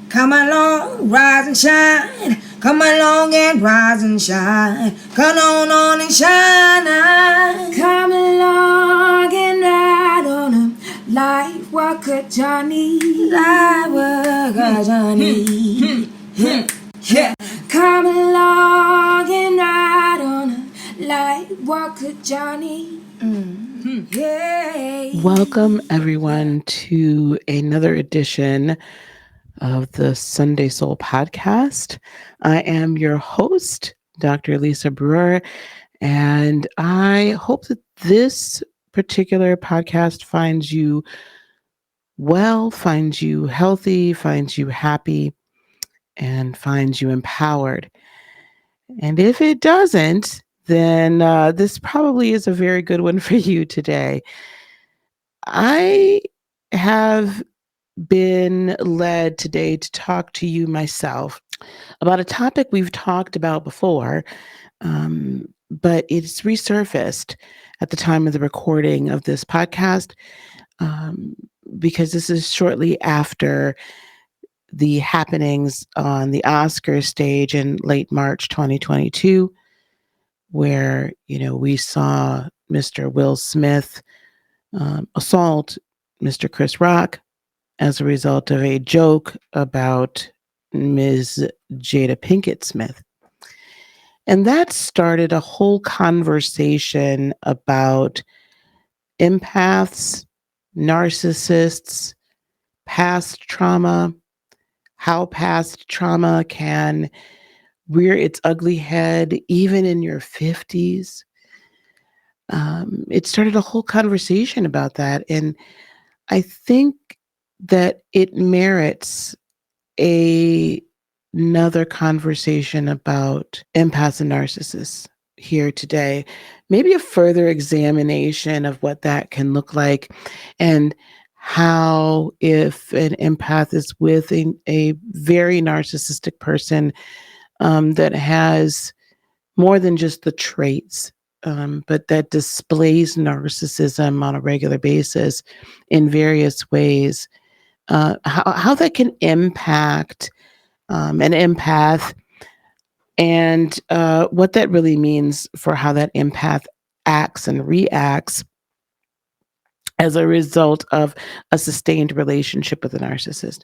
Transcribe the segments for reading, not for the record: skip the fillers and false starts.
Come along, rise and shine. Come along and rise and shine. Come on and shine. Come along and ride on a light walker journey. Light walker journey. Yeah. Come along and ride on a light walker journey. Yeah. Welcome, everyone, to another edition of the Sunday Soul Podcast. I am your host, Dr. Lisa Brewer, and I hope that this particular podcast finds you well, finds you healthy, finds you happy, and finds you empowered. And if it doesn't, then this probably is a very good one for you today. I have been led today to talk to you myself about a topic we've talked about before, but it's resurfaced at the time of the recording of this podcast because this is shortly after the happenings on the Oscar stage in late March 2022, where, we saw Mr. Will Smith assault Mr. Chris Rock as a result of a joke about Ms. Jada Pinkett Smith. And that started a whole conversation about empaths, narcissists, past trauma, how past trauma can rear its ugly head even in your 50s. It started a whole conversation about that. And I think that it merits another conversation about empaths and narcissists here today. Maybe a further examination of what that can look like, and how, if an empath is with a very narcissistic person that has more than just the traits, but that displays narcissism on a regular basis in various ways, how that can impact an empath, and what that really means for how that empath acts and reacts as a result of a sustained relationship with a narcissist.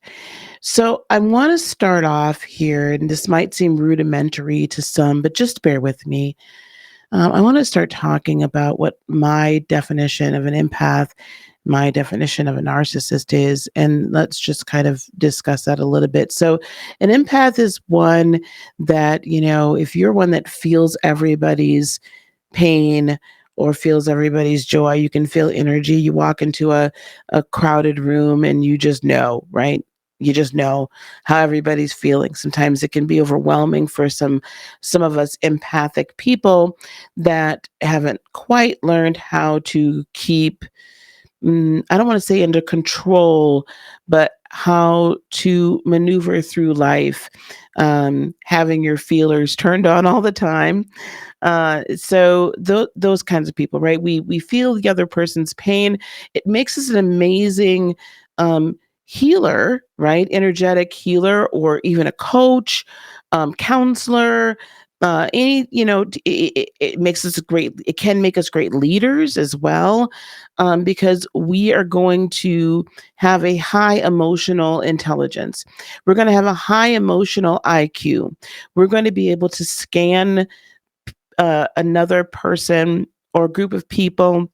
So I want to start off here, and this might seem rudimentary to some, but just bear with me. I want to start talking about what my definition of an empath, my definition of a narcissist is, and let's just kind of discuss that a little bit. So an empath is one that, if you're one that feels everybody's pain or feels everybody's joy, you can feel energy. You walk into a crowded room and you just know, right? You just know how everybody's feeling. Sometimes it can be overwhelming for some of us empathic people that haven't quite learned how to keep, I don't want to say under control, but how to maneuver through life, having your feelers turned on all the time. So those kinds of people, right? We feel the other person's pain. It makes us an amazing healer, right? Energetic healer, or even a coach, counselor. It makes us it can make us great leaders as well, because we are going to have a high emotional intelligence. We're going to have a high emotional IQ. We're going to be able to scan another person or group of people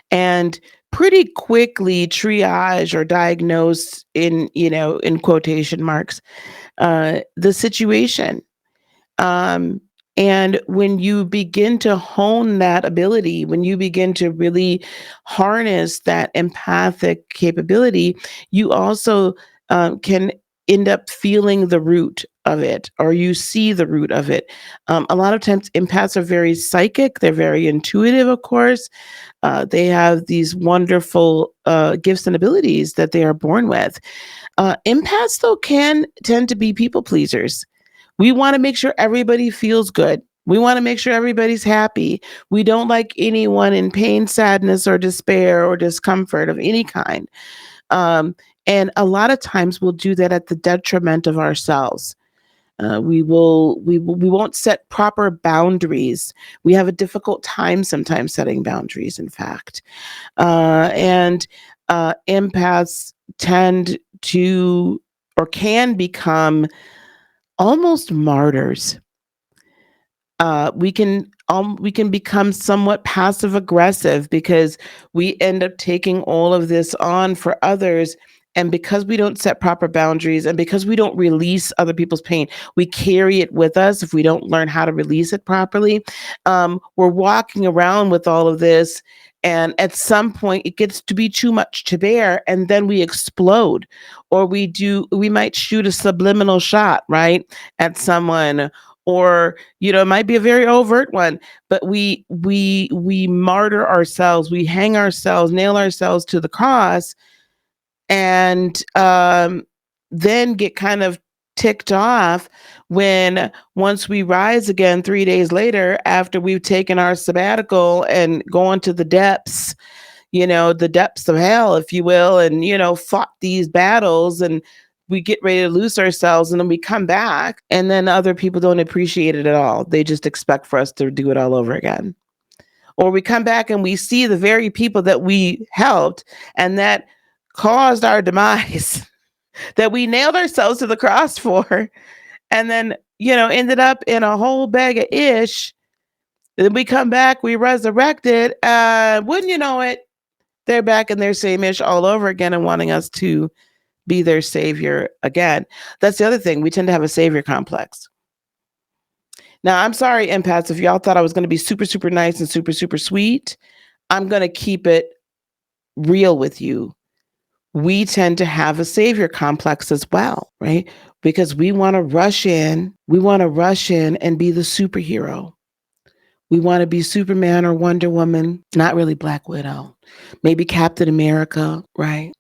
and pretty quickly triage or diagnose, in quotation marks, the situation. And when you begin to hone that ability, when you begin to really harness that empathic capability, you also can end up feeling the root of it, or you see the root of it. A lot of times empaths are very psychic. They're very intuitive, of course. They have these wonderful gifts and abilities that they are born with. Empaths, though, can tend to be people pleasers. We want to make sure everybody feels good. We want to make sure everybody's happy. We don't like anyone in pain, sadness, or despair or discomfort of any kind. And a lot of times we'll do that at the detriment of ourselves. We won't set proper boundaries. We have a difficult time sometimes setting boundaries, in fact. And empaths tend to or can become almost martyrs. We can become somewhat passive aggressive because we end up taking all of this on for others. And because we don't set proper boundaries and because we don't release other people's pain, we carry it with us if we don't learn how to release it properly. We're walking around with all of this. And at some point, it gets to be too much to bear. And then we explode, or we might shoot a subliminal shot, right, at someone, or it might be a very overt one, but we martyr ourselves, we hang ourselves, nail ourselves to the cross, and then get kind of ticked off when once we rise again 3 days later after we've taken our sabbatical and gone to the depths, the depths of hell, if you will, and fought these battles, and we get ready to lose ourselves, and then we come back, and then other people don't appreciate it at all. They just expect for us to do it all over again. Or we come back and we see the very people that we helped and that caused our demise, that we nailed ourselves to the cross for, and then, ended up in a whole bag of ish. Then we come back, we resurrected, wouldn't you know it, they're back in their same ish all over again and wanting us to be their savior again. That's the other thing. We tend to have a savior complex. Now, I'm sorry, empaths, if y'all thought I was going to be super, super nice and super, super sweet, I'm going to keep it real with you. We tend to have a savior complex as well, right? Because we want to rush in. We want to rush in and be the superhero. We want to be Superman or Wonder Woman, not really Black Widow. Maybe Captain America, right?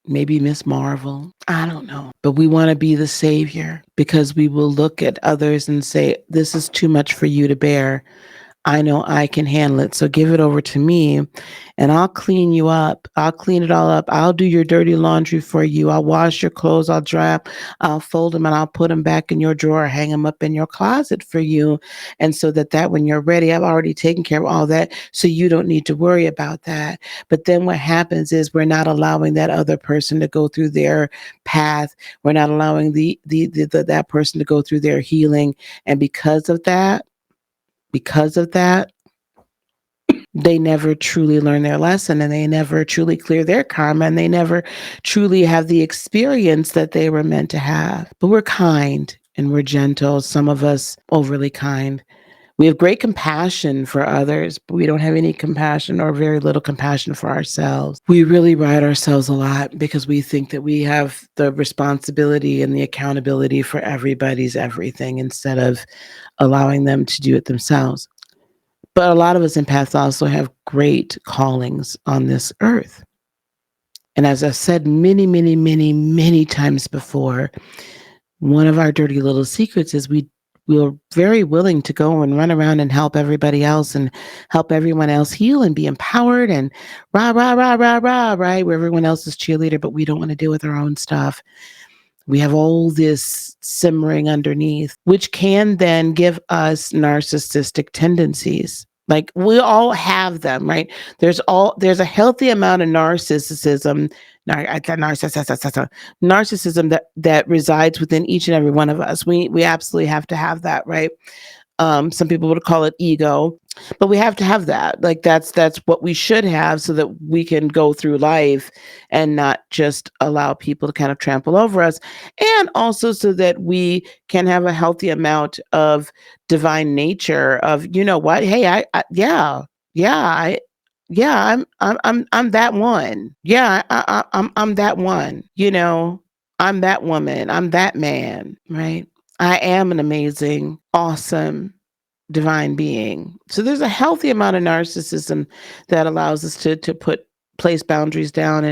Maybe Miss Marvel. I don't know. But we want to be the savior because we will look at others and say, this is too much for you to bear. I know I can handle it. So give it over to me and I'll clean you up. I'll clean it all up. I'll do your dirty laundry for you. I'll wash your clothes. I'll dry them. I'll fold them and I'll put them back in your drawer, hang them up in your closet for you. And so that when you're ready, I've already taken care of all that. So you don't need to worry about that. But then what happens is we're not allowing that other person to go through their path. We're not allowing that person to go through their healing. And because of that, they never truly learn their lesson, and they never truly clear their karma, and they never truly have the experience that they were meant to have. But we're kind and we're gentle, some of us overly kind. We have great compassion for others, but we don't have any compassion or very little compassion for ourselves. We really ride ourselves a lot because we think that we have the responsibility and the accountability for everybody's everything instead of allowing them to do it themselves. But a lot of us empaths also have great callings on this earth. And as I've said many, many, many, many times before, one of our dirty little secrets is we're very willing to go and run around and help everybody else and help everyone else heal and be empowered and rah, rah, rah, rah, rah, right? Where everyone else is cheerleader, but we don't want to deal with our own stuff. We have all this simmering underneath, which can then give us narcissistic tendencies. Like we all have them, right? There's a healthy amount of narcissism that resides within each and every one of us. We absolutely have to have that, right? Some people would call it ego, but we have to have that. Like that's what we should have so that we can go through life and not just allow people to kind of trample over us. And also so that we can have a healthy amount of divine nature of, you know what? Hey, I'm that one. Yeah, I'm that one. I'm that woman. I'm that man, right? I am an amazing, awesome, divine being. So there's a healthy amount of narcissism that allows us to place boundaries down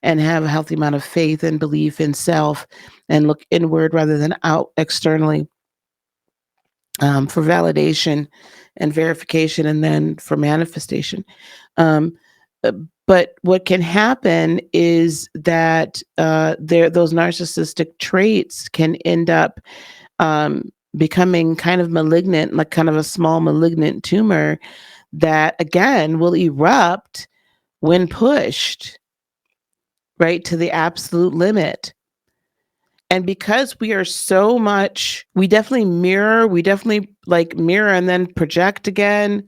and have a healthy amount of faith and belief in self and look inward rather than out externally for validation and verification and then for manifestation. But But what can happen is that those narcissistic traits can end up becoming kind of malignant, like kind of a small malignant tumor that, again, will erupt when pushed, right, to the absolute limit. And because we are so much, we definitely mirror and then project again.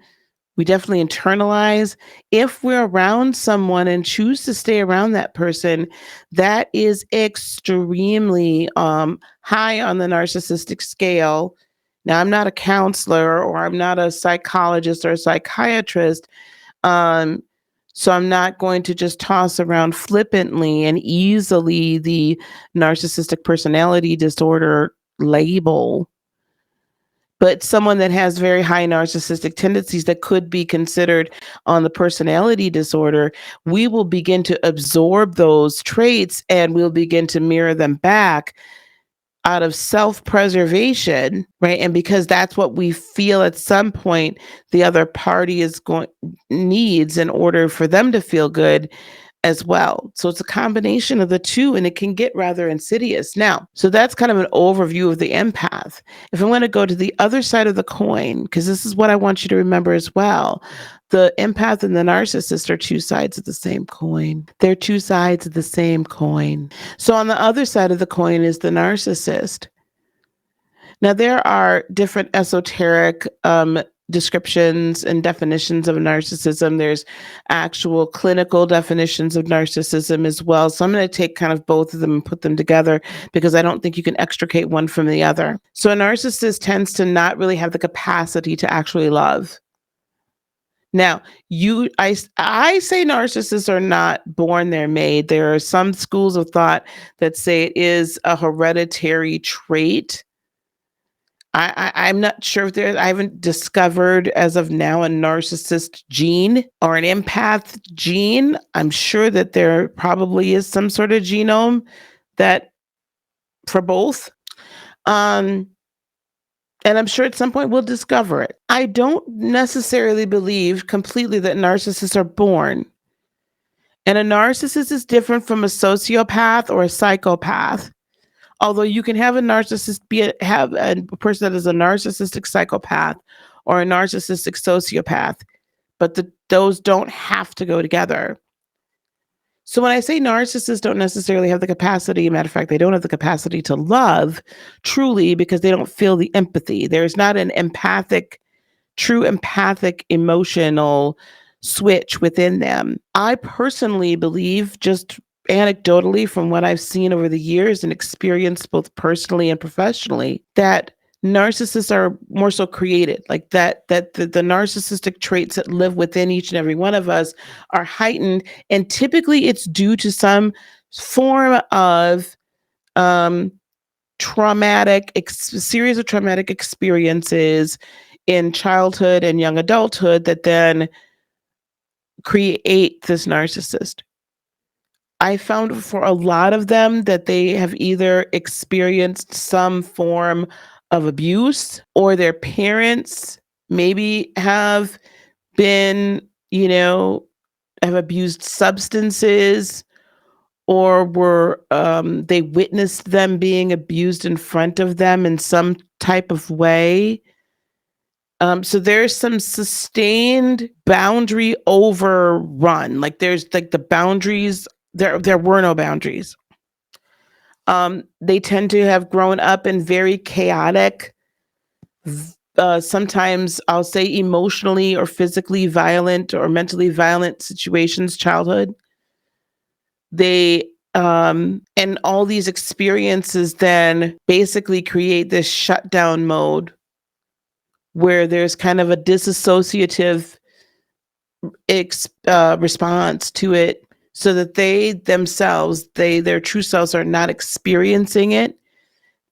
We definitely internalize. If we're around someone and choose to stay around that person, that is extremely high on the narcissistic scale. Now, I'm not a counselor or I'm not a psychologist or a psychiatrist. Um, so I'm not going to just toss around flippantly and easily the narcissistic personality disorder label, but someone that has very high narcissistic tendencies that could be considered on the personality disorder, we will begin to absorb those traits and we'll begin to mirror them back out of self-preservation, right? And because that's what we feel at some point the other party needs in order for them to feel good as well. So it's a combination of the two, and it can get rather insidious. Now, so that's kind of an overview of the empath. If I want to go to the other side of the coin, because this is what I want you to remember as well, the empath and the narcissist are two sides of the same coin. They're two sides of the same coin. So on the other side of the coin is the narcissist. Now, there are different esoteric descriptions and definitions of narcissism. There's actual clinical definitions of narcissism as well. So I'm going to take kind of both of them and put them together because I don't think you can extricate one from the other. So a narcissist tends to not really have the capacity to actually love. Now, I say narcissists are not born, they're made. There are some schools of thought that say it is a hereditary trait. I'm not sure if I haven't discovered as of now a narcissist gene or an empath gene. I'm sure that there probably is some sort of genome that for both. And I'm sure at some point we'll discover it. I don't necessarily believe completely that narcissists are born. And a narcissist is different from a sociopath or a psychopath. Although you can have a narcissist have a person that is a narcissistic psychopath or a narcissistic sociopath, but those don't have to go together. So when I say narcissists don't necessarily have the capacity, matter of fact, they don't have the capacity to love truly because they don't feel the empathy. There's not an true empathic emotional switch within them. I personally believe, just anecdotally from what I've seen over the years and experienced both personally and professionally, that narcissists are more so created, like that the narcissistic traits that live within each and every one of us are heightened, and typically it's due to some form of series of traumatic experiences in childhood and young adulthood that then create this narcissist. I found for a lot of them that they have either experienced some form of abuse, or their parents maybe have been, have abused substances, or they witnessed them being abused in front of them in some type of way. So there's some sustained boundary overrun. Like there's like the boundaries, there were no boundaries. They tend to have grown up in very chaotic, sometimes I'll say emotionally or physically violent or mentally violent situations, childhood. And all these experiences then basically create this shutdown mode where there's kind of a disassociative response to it, so that they themselves, their true selves are not experiencing it.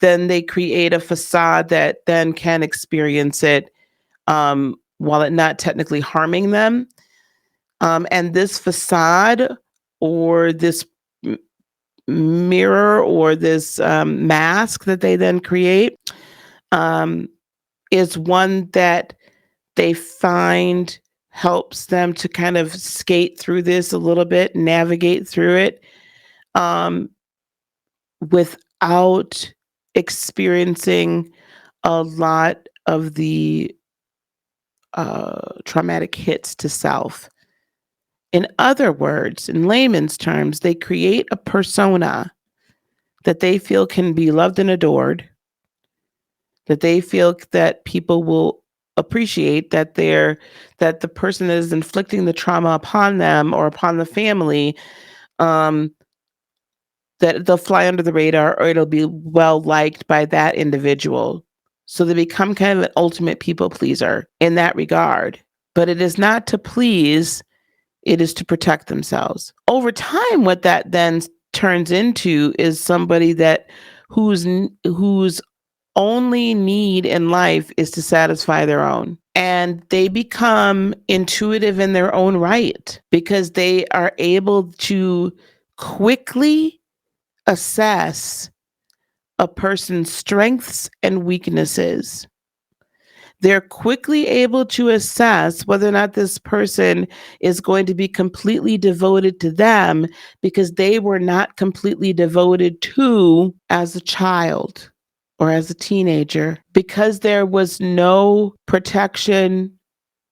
Then they create a facade that then can experience it while it not technically harming them. And this facade or this mirror or this mask that they then create is one that they find helps them to kind of skate through this a little bit, navigate through it, without experiencing a lot of the traumatic hits to self. In other words, in layman's terms, they create a persona that they feel can be loved and adored, that they feel that people will appreciate, that the person that is inflicting the trauma upon them or upon the family, um, that they'll fly under the radar or it'll be well liked by that individual. So they become kind of an ultimate people pleaser in that regard. But it is not to please, it is to protect themselves. Over time, what that then turns into is somebody that whose only need in life is to satisfy their own. And they become intuitive in their own right because they are able to quickly assess a person's strengths and weaknesses. They're quickly able to assess whether or not this person is going to be completely devoted to them because they were not completely devoted to as a child or as a teenager. Because there was no protection,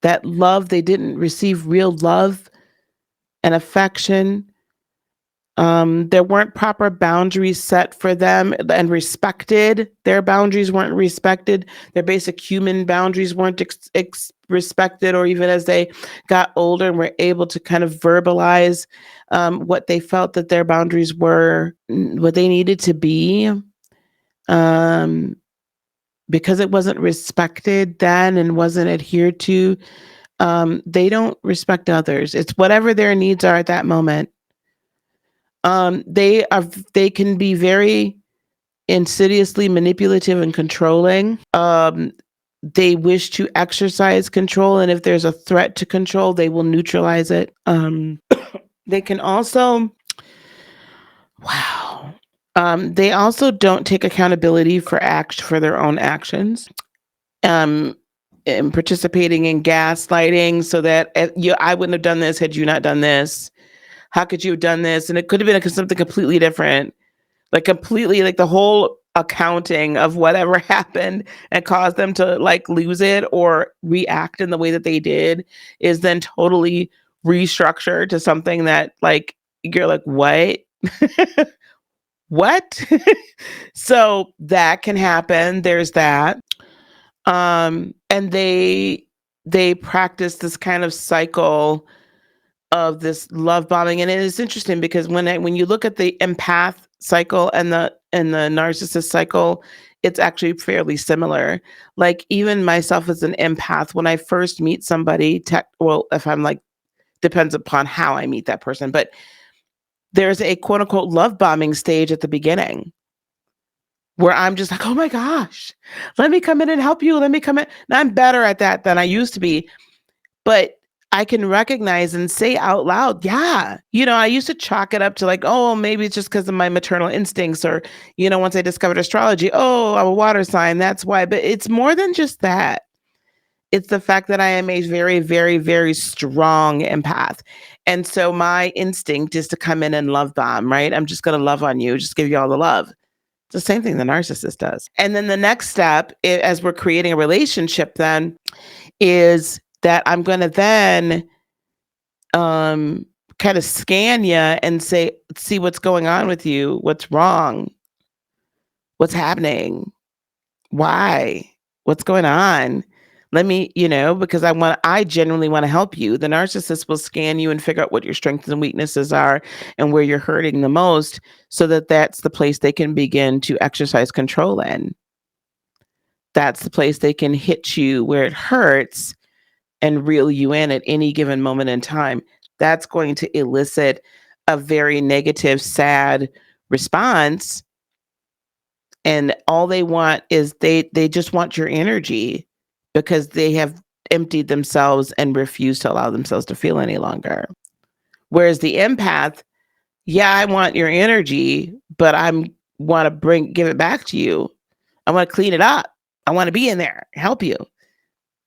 that love, they didn't receive real love and affection. There weren't proper boundaries set for them and respected. Their boundaries weren't respected. Their basic human boundaries weren't respected, or even as they got older and were able to kind of verbalize what they felt that their boundaries were, what they needed to be. Because it wasn't respected then and wasn't adhered to, they don't respect others. It's whatever their needs are at that moment. They can be very insidiously manipulative and controlling. They wish to exercise control, and if there's a threat to control, they will neutralize it. They can also, wow. They also don't take accountability for their own actions. And participating in gaslighting, so that I wouldn't have done this had you not done this. How could you have done this? And it could have been something completely different, like completely, like the whole accounting of whatever happened and caused them to like lose it or react in the way that they did is then totally restructured to something that like you're like, what? What? So that can happen. There's that. And they practice this kind of cycle of this love bombing. And it is interesting because when you look at the empath cycle and the narcissist cycle, it's actually fairly similar. Like even myself as an empath, when I first meet somebody, if I'm like, depends upon how I meet that person, but there's a quote unquote love bombing stage at the beginning where I'm just like, oh my gosh, let me come in and help you. Let me come in. Now I'm better at that than I used to be. But I can recognize and say out loud, yeah, I used to chalk it up to like, oh, maybe it's just because of my maternal instincts, or, once I discovered astrology, oh, I'm a water sign, that's why. But it's more than just that. It's the fact that I am a very, very, very strong empath. And so my instinct is to come in and love bomb, right? I'm just going to love on you, just give you all the love. It's the same thing the narcissist does. And then the next step, as we're creating a relationship then, is that I'm going to then kind of scan you and see what's going on with you, what's wrong, what's happening, why, what's going on. Let me, because I genuinely want to help you. The narcissist will scan you and figure out what your strengths and weaknesses are and where you're hurting the most, so that that's the place they can begin to exercise control in. That's the place they can hit you where it hurts and reel you in at any given moment in time. That's going to elicit a very negative, sad response. And all they want is they just want your energy, because they have emptied themselves and refuse to allow themselves to feel any longer. Whereas the empath, yeah, I want your energy, but want to give it back to you. I want to clean it up. I want to be in there, help you.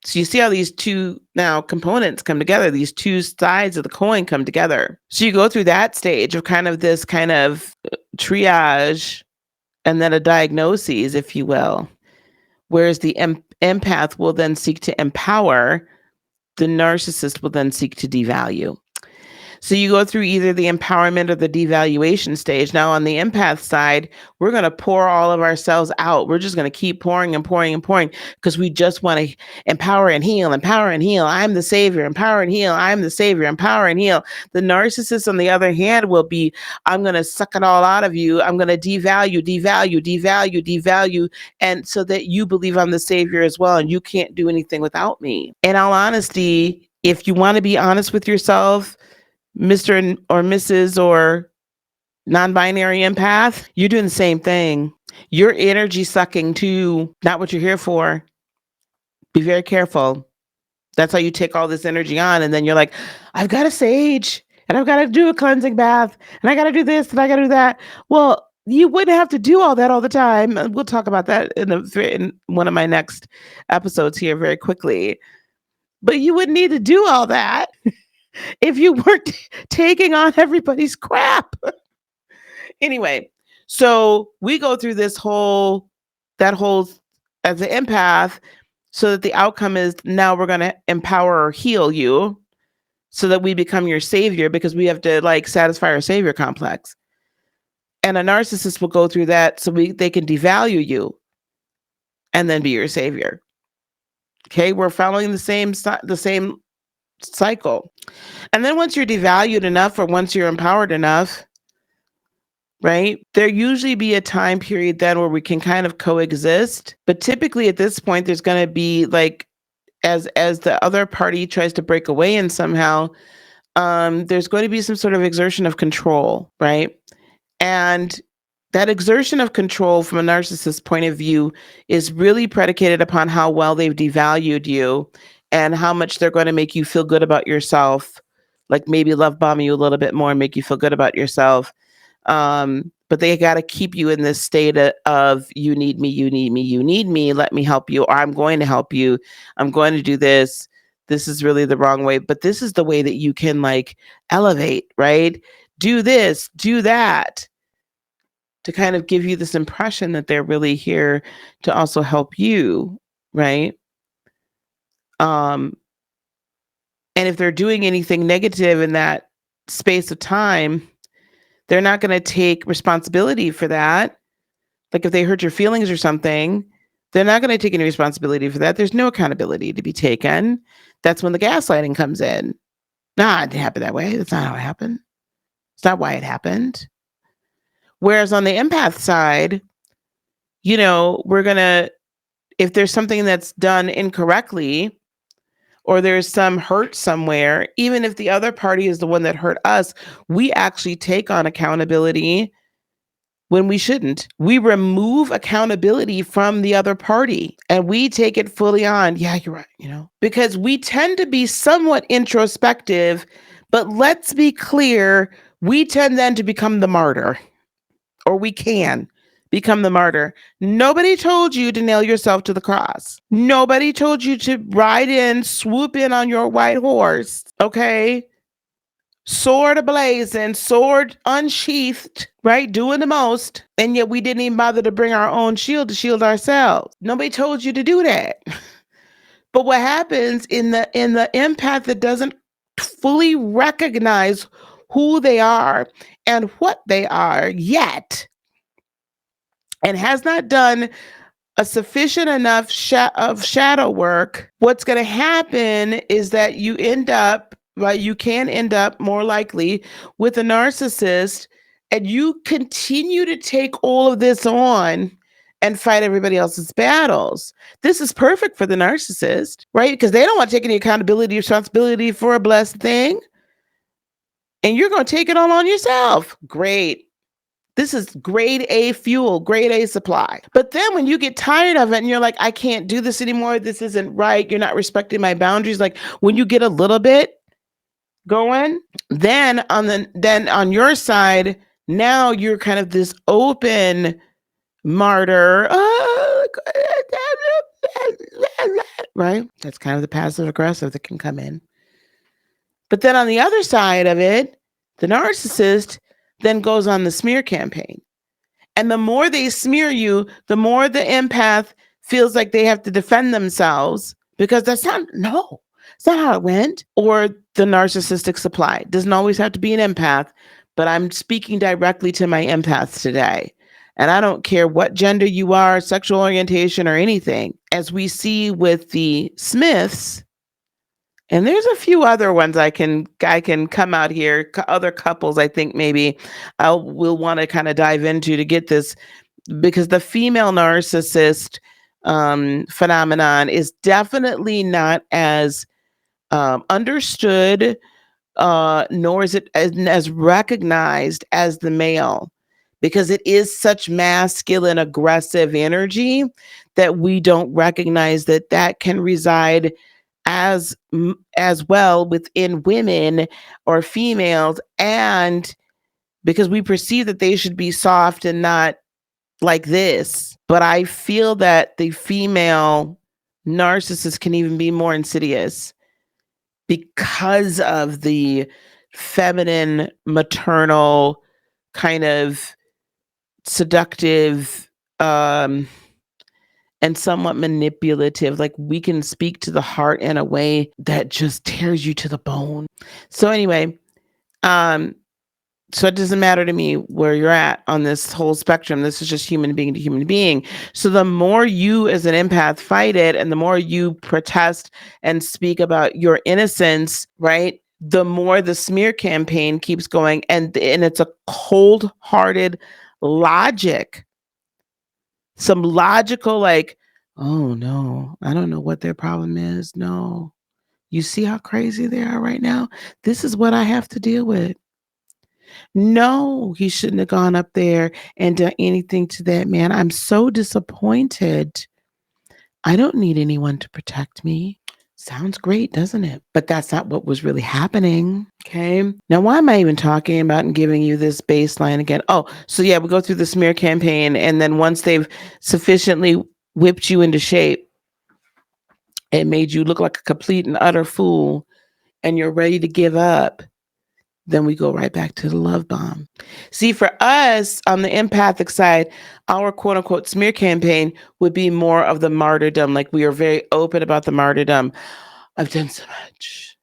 So you see how these two now components come together, these two sides of the coin come together. So you go through that stage of kind of this kind of triage and then a diagnosis, if you will. Whereas the empath will then seek to empower, the narcissist will then seek to devalue. So you go through either the empowerment or the devaluation stage. Now, on the empath side, we're going to pour all of ourselves out. We're just going to keep pouring and pouring and pouring because we just want to empower and heal, empower and heal. I'm the savior, empower and heal. I'm the savior, empower and heal. The narcissist, on the other hand, will be, I'm going to suck it all out of you. I'm going to devalue, devalue, devalue, devalue. And so that you believe I'm the savior as well. And you can't do anything without me. In all honesty, if you want to be honest with yourself, Mr. or Mrs. or non-binary empath, you're doing the same thing. You're energy sucking too, not what you're here for. Be very careful. That's how you take all this energy on. And then you're like, I've got to sage and I've got to do a cleansing bath and I got to do this and I got to do that. Well, you wouldn't have to do all that all the time. We'll talk about that in one of my next episodes here very quickly. But you wouldn't need to do all that if you weren't taking on everybody's crap. Anyway, so we go through that whole as an empath, so that the outcome is now we're going to empower or heal you so that we become your savior, because we have to like satisfy our savior complex. And a narcissist will go through that so they can devalue you and then be your savior. Okay, we're following the same cycle. And then once you're devalued enough, or once you're empowered enough, right, there usually be a time period then where we can kind of coexist. But typically at this point, there's going to be like, as the other party tries to break away and somehow, there's going to be some sort of exertion of control, right? And that exertion of control from a narcissist's point of view is really predicated upon how well they've devalued you and how much they're going to make you feel good about yourself, like maybe love bomb you a little bit more and make you feel good about yourself. But they got to keep you in this state of you need me, you need me, you need me, let me help you, or I'm going to help you, I'm going to do this. This is really the wrong way, but this is the way that you can like elevate, right? Do this, do that, to kind of give you this impression that they're really here to also help you, right? And if they're doing anything negative in that space of time, they're not going to take responsibility for that. Like if they hurt your feelings or something, they're not going to take any responsibility for that. There's no accountability to be taken. That's when the gaslighting comes in. Nah, it didn't happen that way. That's not how it happened. It's not why it happened. Whereas on the empath side, you know, we're going to, if there's something that's done incorrectly, or there's some hurt somewhere, even if the other party is the one that hurt us, we actually take on accountability when we shouldn't. We remove accountability from the other party and we take it fully on. Yeah, you're right, you know, because we tend to be somewhat introspective, but let's be clear, we tend then to become the martyr, or we can become the martyr. Nobody told you to nail yourself to the cross. Nobody told you to ride in, swoop in on your white horse, okay? Sword ablazing, sword unsheathed, right? Doing the most. And yet we didn't even bother to bring our own shield to shield ourselves. Nobody told you to do that. But what happens in the empath that doesn't fully recognize who they are and what they are yet, and has not done a sufficient enough of shadow work, what's going to happen is that you end up, right? You can end up more likely with a narcissist, and you continue to take all of this on and fight everybody else's battles. This is perfect for the narcissist, right? Because they don't want to take any accountability, responsibility for a blessed thing. And you're going to take it all on yourself. Great. This is grade A fuel, grade A supply. But then when you get tired of it and you're like, I can't do this anymore, this isn't right, you're not respecting my boundaries. Like when you get a little bit going, then on your side, now you're kind of this open martyr, right? That's kind of the passive aggressive that can come in. But then on the other side of it, the narcissist then goes on the smear campaign. And the more they smear you, the more the empath feels like they have to defend themselves because it's not how it went. Or the narcissistic supply. It doesn't always have to be an empath, but I'm speaking directly to my empaths today. And I don't care what gender you are, sexual orientation, or anything. As we see with the Smiths, and there's a few other ones I can come out here, other couples I think maybe we'll want to kind of dive into to get this, because the female narcissist phenomenon is definitely not as understood, nor is it as recognized as the male, because it is such masculine, aggressive energy that we don't recognize that can reside as well within women or females, and because we perceive that they should be soft and not like this. But I feel that the female narcissist can even be more insidious because of the feminine, maternal, kind of seductive, and somewhat manipulative. Like, we can speak to the heart in a way that just tears you to the bone. So anyway, so it doesn't matter to me where you're at on this whole spectrum. This is just human being to human being. So the more you as an empath fight it, and the more you protest and speak about your innocence, right, the more the smear campaign keeps going. And it's a cold-hearted logic. Some logical, like, oh no, I don't know what their problem is. No, you see how crazy they are right now? This is what I have to deal with. No, he shouldn't have gone up there and done anything to that man. I'm so disappointed. I don't need anyone to protect me. Sounds great, doesn't it? But that's not what was really happening. Okay. Now, why am I even talking about and giving you this baseline again? Oh, so yeah, we go through the smear campaign, and then once they've sufficiently whipped you into shape and made you look like a complete and utter fool, and you're ready to give up, then we go right back to the love bomb. See, for us on the empathic side, our quote unquote smear campaign would be more of the martyrdom. Like, we are very open about the martyrdom. I've done so much.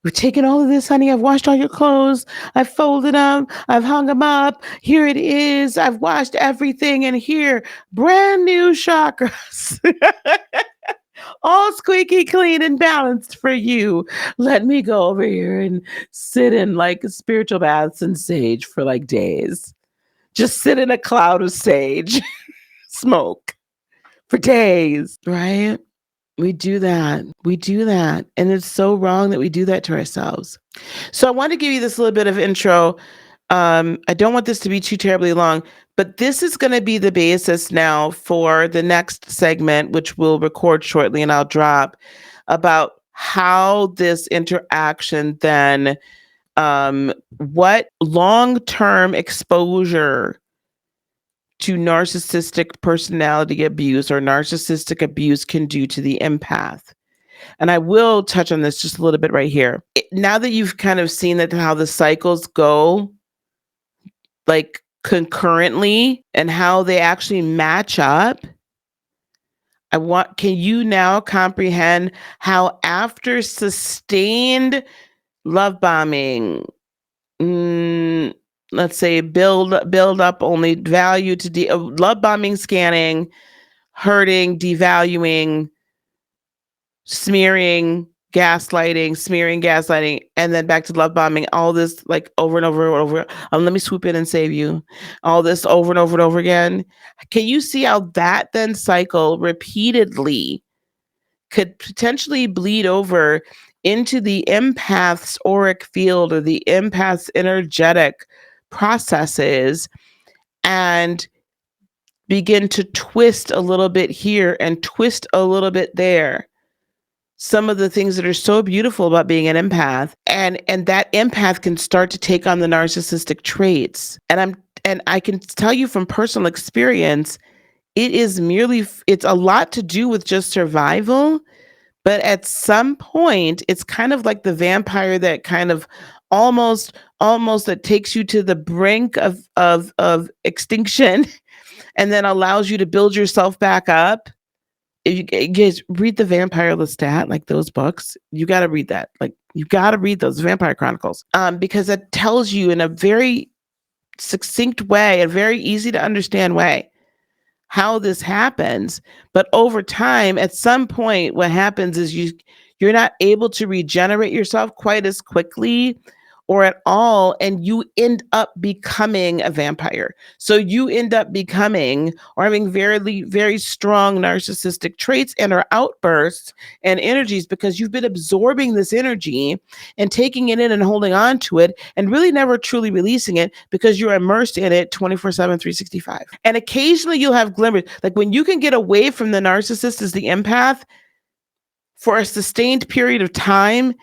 We've taken all of this, honey. I've washed all your clothes. I've folded them. I've hung them up. Here it is. I've washed everything. And here, brand new chakras. All squeaky clean and balanced for you. Let me go over here and sit in like spiritual baths and sage for like days. Just sit in a cloud of sage smoke for days, right? We do that. We do that. And it's so wrong that we do that to ourselves. So I want to give you this little bit of intro. I don't want this to be too terribly long, but this is going to be the basis now for the next segment, which we'll record shortly and I'll drop, about how this interaction then, what long-term exposure to narcissistic personality abuse or narcissistic abuse can do to the empath. And I will touch on this just a little bit right here. Now that you've kind of seen that how the cycles go, like concurrently, and how they actually match up, can you now comprehend how after sustained love bombing, let's say build up only value to love bombing, scanning, hurting, devaluing, smearing, gaslighting, and then back to love bombing, all this like over and over and over. Let me swoop in and save you. All this over and over and over again. Can you see how that then cycle repeatedly could potentially bleed over into the empath's auric field or the empath's energetic processes, and begin to twist a little bit here and twist a little bit there? Some of the things that are so beautiful about being an empath, and that empath can start to take on the narcissistic traits. And I can tell you from personal experience, it's a lot to do with just survival. But at some point, it's kind of like the vampire that kind of almost that takes you to the brink of extinction and then allows you to build yourself back up. If you guys read the Vampire Lestat, like those books, you got to read that. Like you got to read those Vampire Chronicles, because it tells you in a very succinct way, a very easy to understand way, how this happens. But over time, at some point, what happens is you're not able to regenerate yourself quite as quickly or at all, and you end up becoming a vampire. So you end up becoming or having very, very strong narcissistic traits and or outbursts and energies because you've been absorbing this energy and taking it in and holding on to it and really never truly releasing it because you're immersed in it 24/7, 365. And occasionally you'll have glimmers. Like when you can get away from the narcissist as the empath for a sustained period of time,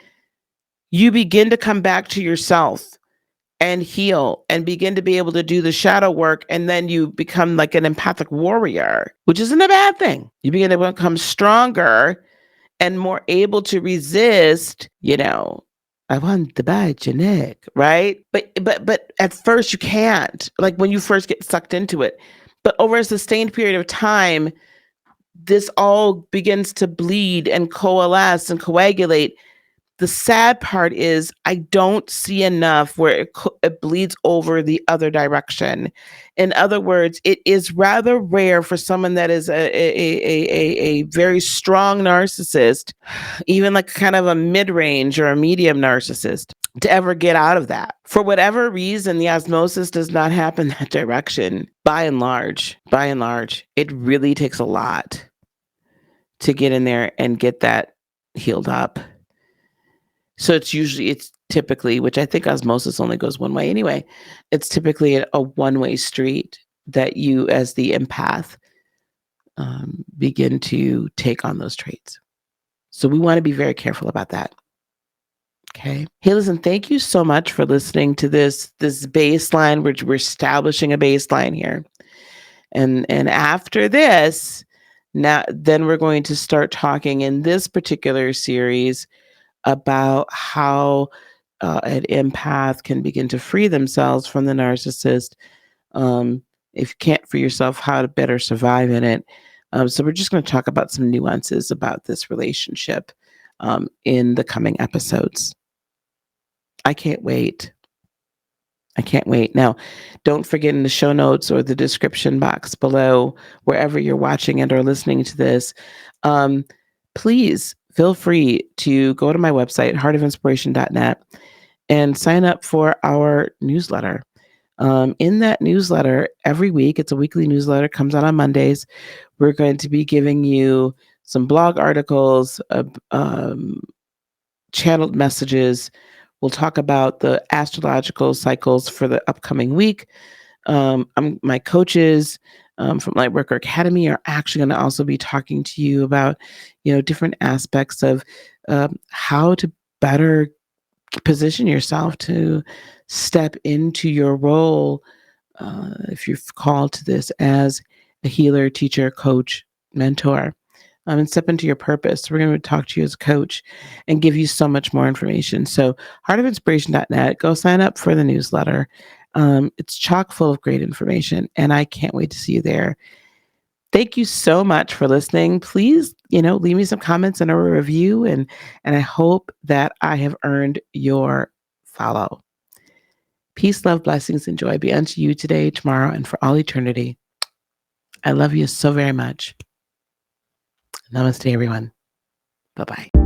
you begin to come back to yourself and heal and begin to be able to do the shadow work. And then you become like an empathic warrior, which isn't a bad thing. You begin to become stronger and more able to resist, I want to bite your neck, right? But at first you can't, like when you first get sucked into it. But over a sustained period of time, this all begins to bleed and coalesce and coagulate. The sad part is I don't see enough where it bleeds over the other direction. In other words, it is rather rare for someone that is a very strong narcissist, even like kind of a mid-range or a medium narcissist, to ever get out of that. For whatever reason, the osmosis does not happen that direction. By and large, it really takes a lot to get in there and get that healed up. So it's typically, which I think osmosis only goes one way anyway, it's typically a one-way street that you as the empath begin to take on those traits. So we want to be very careful about that. Okay. Hey, listen, thank you so much for listening to this baseline. We're establishing a baseline here. And after this, then we're going to start talking in this particular series about how an empath can begin to free themselves from the narcissist. If you can't free yourself, how to better survive in it. So we're just going to talk about some nuances about this relationship in the coming episodes. I can't wait. Now, don't forget in the show notes or the description box below, wherever you're watching and or listening to this, please feel free to go to my website, heartofinspiration.net, and sign up for our newsletter. In that newsletter, every week, it's a weekly newsletter, comes out on Mondays. We're going to be giving you some blog articles, channeled messages. We'll talk about the astrological cycles for the upcoming week. My coaches from Lightworker Academy are actually going to also be talking to you about, different aspects of how to better position yourself to step into your role, if you're called to this, as a healer, teacher, coach, mentor, and step into your purpose. We're going to talk to you as a coach and give you so much more information. So heartofinspiration.net, go sign up for the newsletter. It's chock full of great information, and I can't wait to see you there. Thank you so much for listening. Please, leave me some comments and a review, and I hope that I have earned your follow. Peace, love, blessings, and joy be unto you today, tomorrow, and for all eternity. I love you so very much. Namaste, everyone. Bye-bye.